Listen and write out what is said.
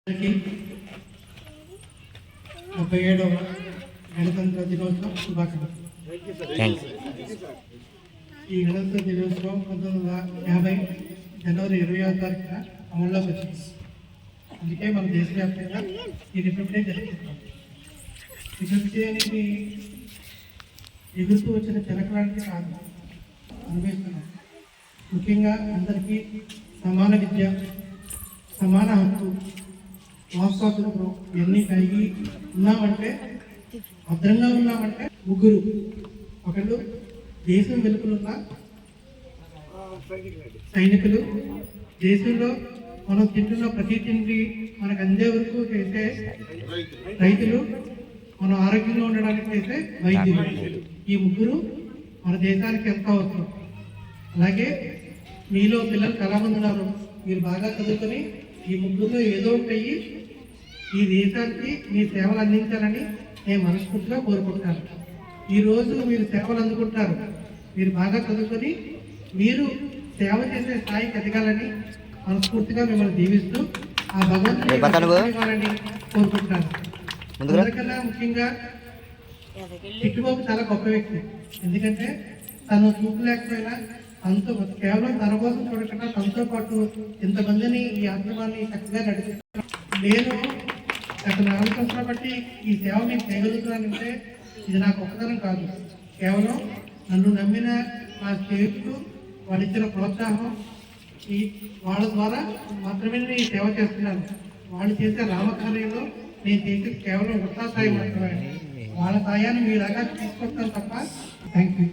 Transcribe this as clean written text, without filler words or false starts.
77వ గణతంత్ర దినోత్సవం శుభాకాంక్షలు. ఈ గణతంత్ర దినోత్సవం 1950 జనవరి 20వ తారీఖున అమల్లోకి వచ్చింది. అందుకే మన దేశవ్యాప్తంగా ఈ రిపబ్లిక్ డే జరుపుకుంటాం. రిపబ్లిక్ డే అనేది ఎగురుతూ వచ్చిన చిలకలాంటి కాదు, అనుభవిస్తున్నాం. ముఖ్యంగా అందరికీ సమాన విద్య, సమాన హక్కు, స్వాతంత్రం ఇవన్నీ కలిగి ఉన్నామంటే, భద్రంగా ఉన్నామంటే ముగ్గురు. ఒకళ్ళు దేశం వెలుపలున్న సైనికులు, దేశంలో మనం తింటున్న ప్రతి తిండి మనకు అందే వరకు చేసే రైతులు, మనం ఆరోగ్యంగా ఉండడానికి చేసే వైద్యులు. ఈ ముగ్గురు మన దేశానికి ఎంత అవసరం. అలాగే మీలో పిల్లలు చాలామంది ఉన్నారు, మీరు బాగా చదువుకొని ఈ ముగ్గురులో ఏదో ఒకటి ఈ దేశానికి మీ సేవలు అందించాలని నేను మనస్ఫూర్తిగా కోరుకుంటున్నాను. ఈరోజు మీరు సేవలు అందుకుంటారు, మీరు బాగా చదువుకొని మీరు సేవ చేసే స్థాయికి ఎదగాలని మనస్ఫూర్తిగా మిమ్మల్ని దీవిస్తూ ఆ భగవంతుని ఇవ్వాలని కోరుకుంటున్నాను. అందరికన్నా ముఖ్యంగా చిట్టుబాబు చాలా గొప్ప వ్యక్తి. ఎందుకంటే తను చూపు లేకపోయినా తనతో కేవలం తన కోసం చూడకుండా తనతో పాటు ఇంతమందిని ఈ ఆశ్రమాన్ని చక్కగా నడిపిస్తున్నాను. నేను గత 4 సంవత్సరాలు బట్టి ఈ సేవ మీకు చేయగలుగుతున్నానంటే ఇది నాకు ఒక్కదనం కాదు, కేవలం నన్ను నమ్మిన నా స్నేహితులు వాళ్ళిచ్చిన ప్రోత్సాహం, వాళ్ళ ద్వారా మాత్రమే నేను ఈ సేవ చేస్తున్నాను. వాళ్ళు చేసే నామకార్యంలో నేను చేసే కేవలం వృత్తా సాయం మాత్రమే. వాళ్ళ సాయాన్ని మీలాగా తీసుకొస్తాను తప్ప. Thank you.